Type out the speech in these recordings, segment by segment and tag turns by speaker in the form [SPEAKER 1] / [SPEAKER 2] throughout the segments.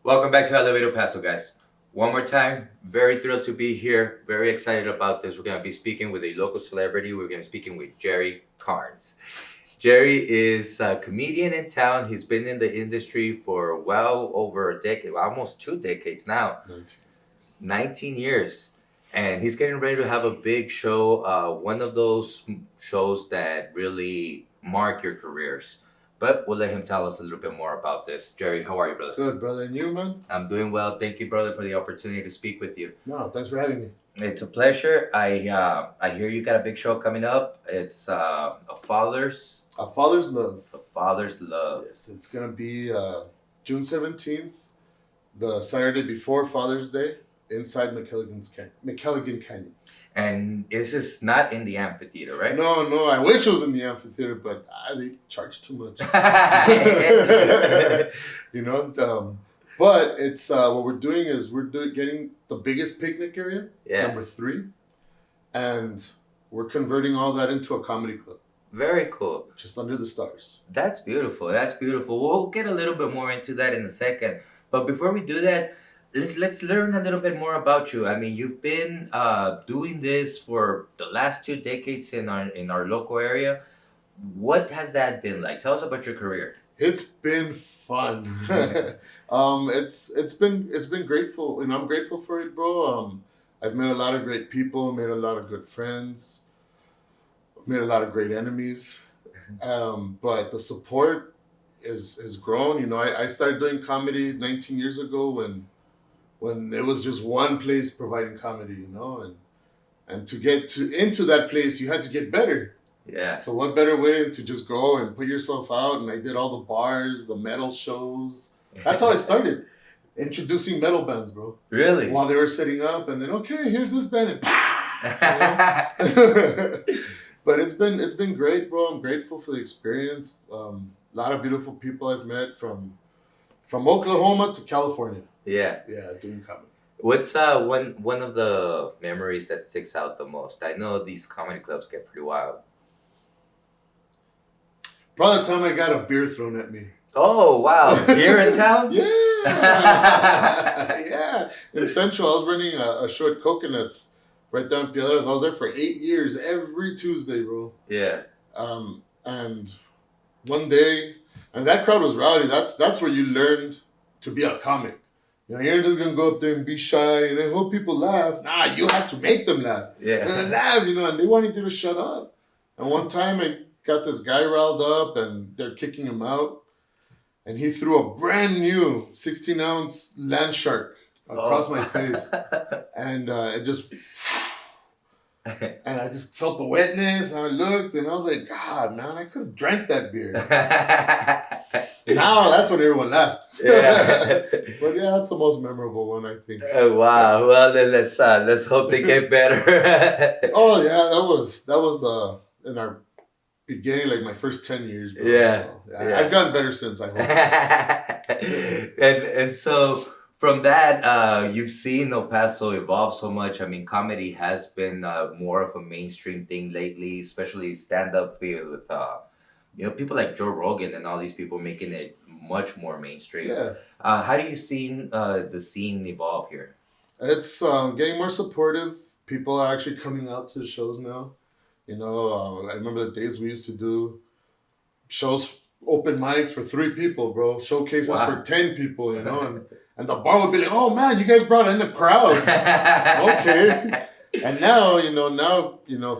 [SPEAKER 1] Welcome back to Elevator Paso, guys. One more time, very thrilled to be here. Very excited about this. We're going to be speaking with a local celebrity. We're going to be speaking with JerryKarnes. Jerry is a comedian in town. He's been in the industry for well over a decade, almost 2 decades now. 19 years. And he's getting ready to have a big show, one of those shows that really mark your careers. But we'll let him tell us a little bit more about this. Jerry, how are you, brother?
[SPEAKER 2] Good, brother. And you, man?
[SPEAKER 1] I'm doing well. Thank you, brother, for the opportunity to speak with you.
[SPEAKER 2] No, thanks for having me.
[SPEAKER 1] It's a pleasure. I hear you got a big show coming up. It's a father's
[SPEAKER 2] love.
[SPEAKER 1] a father's love.
[SPEAKER 2] Yes, it's gonna be June 17th, the Saturday before Father's Day, inside McKelligan Canyon.
[SPEAKER 1] And this is not in the amphitheater, right?
[SPEAKER 2] No, I wish it was in the amphitheater, but they charge too much. But it's what we're doing is getting the biggest picnic area, number 3, and we're converting all that into a comedy club.
[SPEAKER 1] Very cool.
[SPEAKER 2] Just under the stars.
[SPEAKER 1] That's beautiful. That's beautiful. We'll get a little bit more into that in a second. But before we do that, let's learn a little bit more about you. I mean, you've been doing this for the last 2 decades in our local area. What has that been like? Tell us about your career.
[SPEAKER 2] It's been fun. It's been grateful, and I'm grateful for it, bro. I've met a lot of great people, made a lot of good friends, made a lot of great enemies. But the support has grown. You know, I started doing comedy 19 years ago when it was just one place providing comedy, you know, and to get into that place, you had to get better.
[SPEAKER 1] Yeah.
[SPEAKER 2] So what better way to just go and put yourself out? And I did all the bars, the metal shows. That's how I started, introducing metal bands, bro.
[SPEAKER 1] Really?
[SPEAKER 2] While they were setting up, and then okay, here's this band, and But it's been great, bro. I'm grateful for the experience. A lot of beautiful people I've met from Oklahoma to California.
[SPEAKER 1] Yeah.
[SPEAKER 2] Yeah, doing comedy.
[SPEAKER 1] What's one of the memories that sticks out the most? I know these comedy clubs get pretty wild.
[SPEAKER 2] Probably the time I got a beer thrown at me.
[SPEAKER 1] Oh, wow. Here in town?
[SPEAKER 2] Yeah. Yeah. In Central, I was running a show at Coconuts right down Piedras. I was there for 8 years, every Tuesday, bro.
[SPEAKER 1] Yeah.
[SPEAKER 2] And one day, and that crowd was rowdy. That's where you learned to be a comic. You know, you're just going to go up there and be shy and then hope people laugh. Nah, you have to make them laugh.
[SPEAKER 1] Yeah.
[SPEAKER 2] And they laugh, you know, and they wanted you to shut up. And one time I got this guy riled up and they're kicking him out. And he threw a brand new 16-ounce land shark across my face. And it just... And I just felt the wetness, and I looked, and I was like, God, man, I could have drank that beer. Now, that's when everyone left.
[SPEAKER 1] Yeah.
[SPEAKER 2] But yeah, that's the most memorable one, I think.
[SPEAKER 1] Oh, wow. Well, then let's hope they get better.
[SPEAKER 2] Oh, yeah, that was in our beginning, like my first 10 years. Bro.
[SPEAKER 1] Yeah.
[SPEAKER 2] So, yeah. I've gotten better since, I hope.
[SPEAKER 1] And so... From that, you've seen El Paso evolve so much. I mean, comedy has been more of a mainstream thing lately, especially stand-up with people like Joe Rogan and all these people making it much more mainstream.
[SPEAKER 2] Yeah.
[SPEAKER 1] How do you see the scene evolve here?
[SPEAKER 2] It's getting more supportive. People are actually coming out to the shows now. You know, I remember the days we used to do shows, open mics for 3 people, bro. Showcases for 10 people, you know, and the bar would be like, oh man, you guys brought in the crowd. Okay. And now,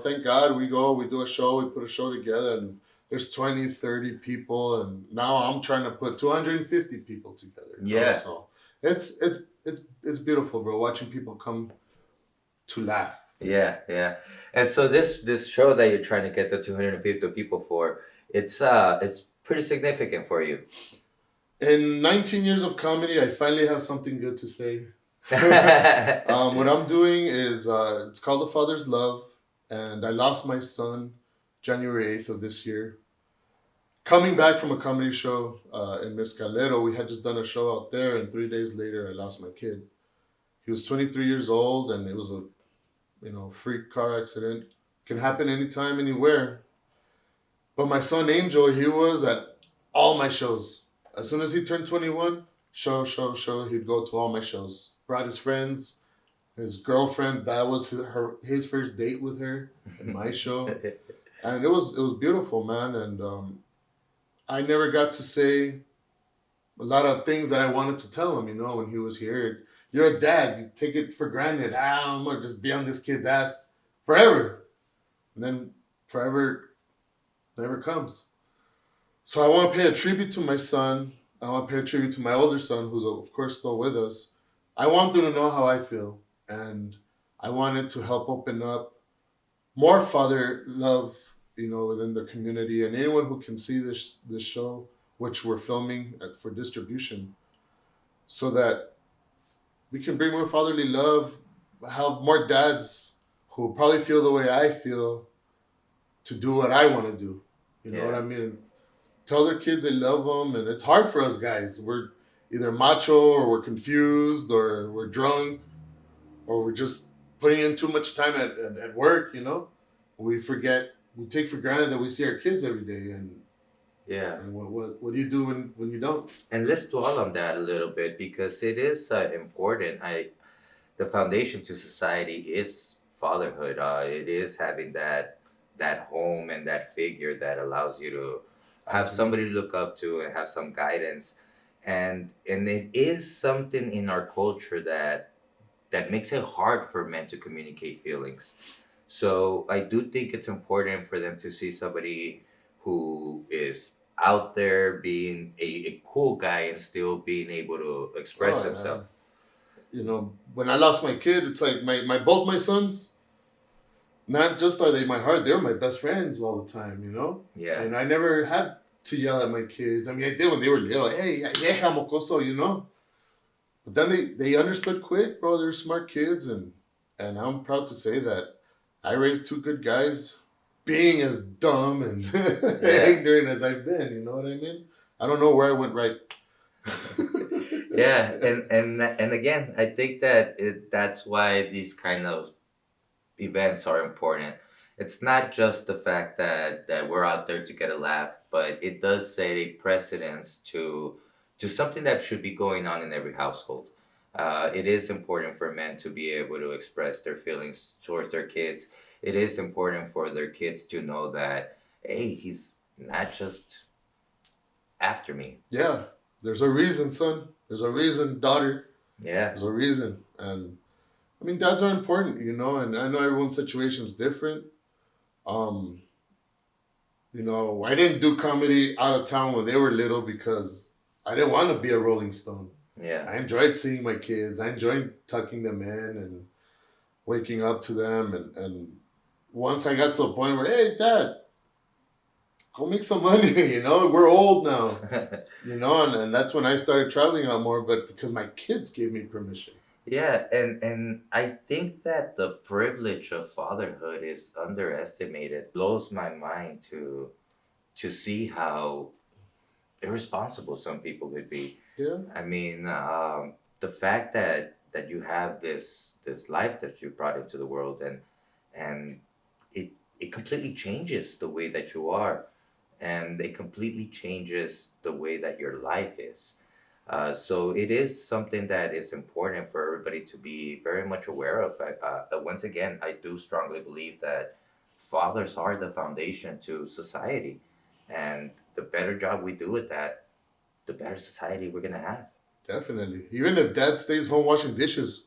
[SPEAKER 2] thank God we do a show, we put a show together and there's 20, 30 people. And now I'm trying to put 250 people together.
[SPEAKER 1] Yeah.
[SPEAKER 2] So it's beautiful, bro, watching people come to laugh.
[SPEAKER 1] Yeah, yeah. And so this show that you're trying to get the 250 people for, it's pretty significant for you.
[SPEAKER 2] In 19 years of comedy, I finally have something good to say. What I'm doing is, it's called The Father's Love, and I lost my son January 8th of this year. Coming back from a comedy show in Mescalero, we had just done a show out there, and 3 days later, I lost my kid. He was 23 years old, and it was a freak car accident. Can happen anytime, anywhere. But my son Angel, he was at all my shows. As soon as he turned 21, show. He'd go to all my shows. Brought his friends, his girlfriend. That was his first date with her in my show, and it was beautiful, man. And I never got to say a lot of things that I wanted to tell him. When he was here, you're a dad. You take it for granted. I'm gonna just be on this kid's ass forever, and then forever never comes. So I want to pay a tribute to my son. I want to pay a tribute to my older son, who's of course still with us. I want them to know how I feel, and I wanted to help open up more father love, within the community, and anyone who can see this show, which we're filming for distribution, so that we can bring more fatherly love, have more dads who probably feel the way I feel to do what I want to do. You know what I mean? Tell their kids they love them, and it's hard for us guys. We're either macho, or we're confused, or we're drunk, or we're just putting in too much time at work. We take for granted that we see our kids every day, and
[SPEAKER 1] Yeah.
[SPEAKER 2] what do you do when you don't?
[SPEAKER 1] And let's dwell on that a little bit because it is important. The foundation to society is fatherhood. It is having that home and that figure that allows you to have somebody to look up to and have some guidance. And it is something in our culture that makes it hard for men to communicate feelings. So I do think it's important for them to see somebody who is out there being a cool guy and still being able to express
[SPEAKER 2] Oh,
[SPEAKER 1] himself.
[SPEAKER 2] man. When I lost my kid, it's like my both my sons. Not just are they my heart, they're my best friends all the time.
[SPEAKER 1] Yeah.
[SPEAKER 2] And I never had to yell at my kids. I mean, I did when they were little. Hey, yeah, mocoso. But then they understood quick, bro. They're smart kids, and I'm proud to say that I raised two good guys, being as dumb and ignorant as I've been. You know what I mean? I don't know where I went right.
[SPEAKER 1] Yeah, and again, I think that that's why these kind of events are important. It's not just the fact that we're out there to get a laugh, but it does set a precedence to something that should be going on in every household. It is important for men to be able to express their feelings towards their kids. It is important for their kids to know that, hey, he's not just after me.
[SPEAKER 2] Yeah, there's a reason, son. There's a reason, daughter.
[SPEAKER 1] Yeah.
[SPEAKER 2] There's a reason. And I mean, dads are important. And I know everyone's situation is different. Um, I didn't do comedy out of town when they were little because I didn't want to be a Rolling Stone.
[SPEAKER 1] Yeah.
[SPEAKER 2] I enjoyed seeing my kids. I enjoyed tucking them in and waking up to them. And once I got to a point where, hey, Dad, go make some money. We're old now. And that's when I started traveling out more, but because my kids gave me permission.
[SPEAKER 1] Yeah, and I think that the privilege of fatherhood is underestimated. Blows my mind to see how irresponsible some people could be.
[SPEAKER 2] Yeah.
[SPEAKER 1] I mean, the fact that you have this life that you brought into the world, and it completely changes the way that you are, and it completely changes the way that your life is. So it is something that is important for everybody to be very much aware of. Once again, I do strongly believe that fathers are the foundation to society, and the better job we do with that, the better society we're gonna have.
[SPEAKER 2] Definitely. Even if dad stays home washing dishes.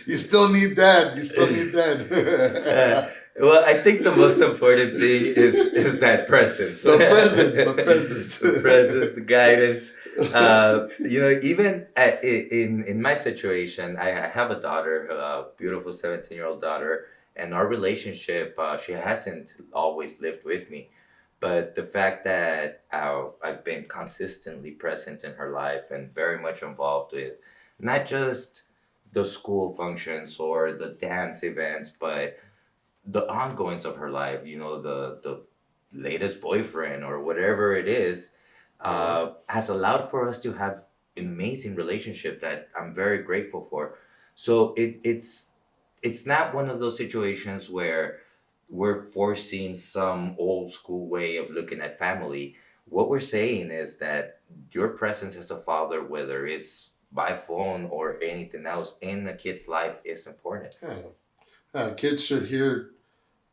[SPEAKER 2] You still need dad. You still need dad.
[SPEAKER 1] Well, I think the most important thing is that presence.
[SPEAKER 2] The presence.
[SPEAKER 1] The presence, the guidance. Even in my situation, I have a daughter, a beautiful 17-year-old daughter, and our relationship, she hasn't always lived with me. But the fact that I've been consistently present in her life and very much involved with not just the school functions or the dance events, but the ongoings of her life, the latest boyfriend or whatever it is, has allowed for us to have an amazing relationship that I'm very grateful for. So it's not one of those situations where we're forcing some old school way of looking at family. what we're saying is that your presence as a father, whether it's by phone or anything else in a kid's life, is important.
[SPEAKER 2] Yeah. Kids should hear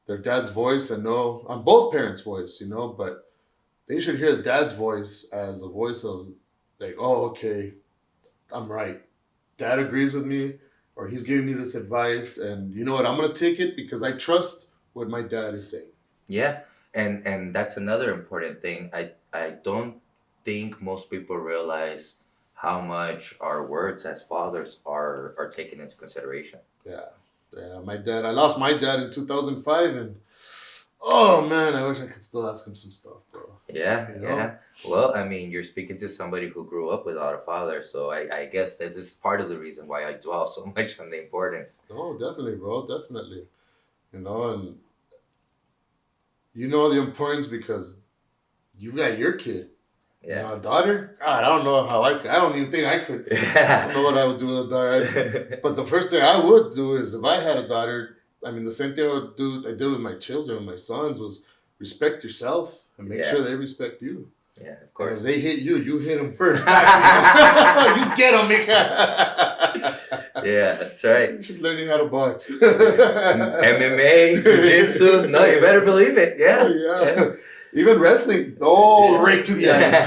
[SPEAKER 2] their dad's voice and know on both parents' voice, but they should hear dad's voice as a voice of like, oh, okay, I'm right. Dad agrees with me, or he's giving me this advice, and you know what? I'm gonna take it because I trust what my dad is saying.
[SPEAKER 1] Yeah, and that's another important thing. I don't think most people realize how much our words as fathers are taken into consideration.
[SPEAKER 2] Yeah, yeah. My dad. I lost my dad in 2005, and oh man, I wish I could still ask him some stuff, bro.
[SPEAKER 1] Yeah,
[SPEAKER 2] You know?
[SPEAKER 1] yeah. Well, I mean, you're speaking to somebody who grew up without a father, so I guess this is part of the reason why I dwell so much on the importance.
[SPEAKER 2] Oh, definitely, bro. Definitely. And you know the importance because you got your kid.
[SPEAKER 1] Yeah.
[SPEAKER 2] A daughter? God, I don't know how I don't even think I could. I don't know what I would do with a daughter. But the first thing I would do is if I had a daughter, I mean, the same thing I did with my children, my sons, was respect yourself and make
[SPEAKER 1] Yeah.
[SPEAKER 2] sure they respect you.
[SPEAKER 1] Yeah, of
[SPEAKER 2] And
[SPEAKER 1] course.
[SPEAKER 2] if they hit you, you hit them first. You get them, mija.
[SPEAKER 1] Yeah, that's right.
[SPEAKER 2] She's learning how to box.
[SPEAKER 1] MMA, jiu-jitsu. No, you better believe it. Yeah.
[SPEAKER 2] Oh, yeah. Even wrestling. Oh, right to the eyes.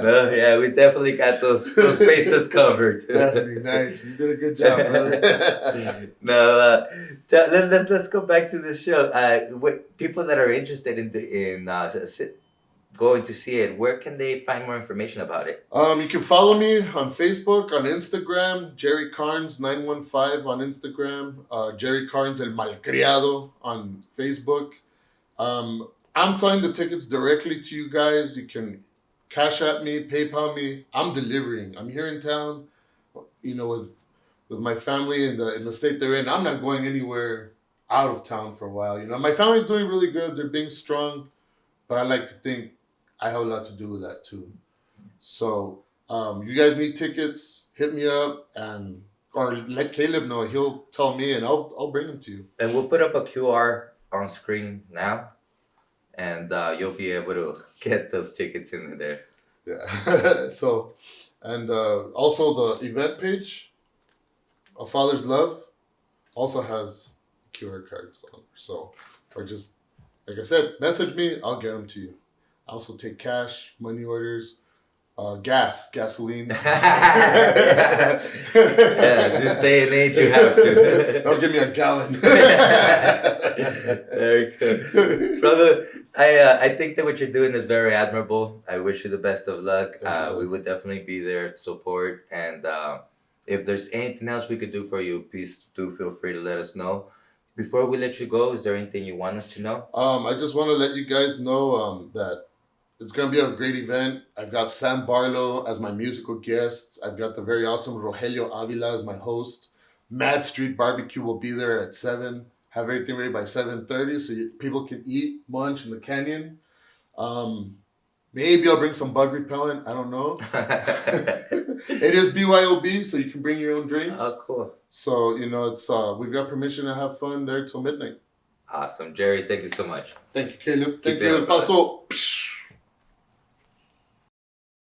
[SPEAKER 1] No, yeah, we definitely got those bases covered.
[SPEAKER 2] Definitely nice. You did a good job, brother.
[SPEAKER 1] No, let's go back to this show. People that are interested going to see it, where can they find more information about it?
[SPEAKER 2] You can follow me on Facebook, on Instagram, JerryKarnes 915 on Instagram, JerryKarnes ElMalkreado on Facebook. I'm selling the tickets directly to you guys. You can cash at me, PayPal me. I'm delivering. I'm here in town, with my family in the state they're in. I'm not going anywhere out of town for a while. My family's doing really good. They're being strong, but I like to think I have a lot to do with that too. So you guys need tickets, hit me up or let Caleb know. He'll tell me and I'll bring them to you.
[SPEAKER 1] And we'll put up a QR on screen now, and you'll be able to get those tickets in there.
[SPEAKER 2] Yeah. So, and also the event page, A Father's Love, also has QR cards on. So, or just like I said, message me. I'll get them to you. I also take cash, money orders, gasoline.
[SPEAKER 1] Yeah, this day and age, you have to.
[SPEAKER 2] Don't give me a gallon.
[SPEAKER 1] Very good, brother. I think that what you're doing is very admirable. I wish you the best of luck. We would definitely be there to support, and if there's anything else we could do for you, please do feel free to let us know. Before we let you go, is there anything you want us to know?
[SPEAKER 2] I just want to let you guys know that it's going to be a great event. I've got Sam Barlow as my musical guest. I've got the very awesome Rogelio Avila as my host. Mad Street Barbecue will be there at 7. Have everything ready by 7:30 so people can eat, munch in the canyon. Maybe I'll bring some bug repellent. I don't know. It is BYOB, so you can bring your own drinks.
[SPEAKER 1] Oh, cool.
[SPEAKER 2] So, it's we've got permission to have fun there till midnight.
[SPEAKER 1] Awesome. Jerry, thank you so much.
[SPEAKER 2] Thank you, Caleb.
[SPEAKER 1] Keep
[SPEAKER 2] Thank you,
[SPEAKER 1] it
[SPEAKER 2] El
[SPEAKER 1] up, brother.
[SPEAKER 2] Paso.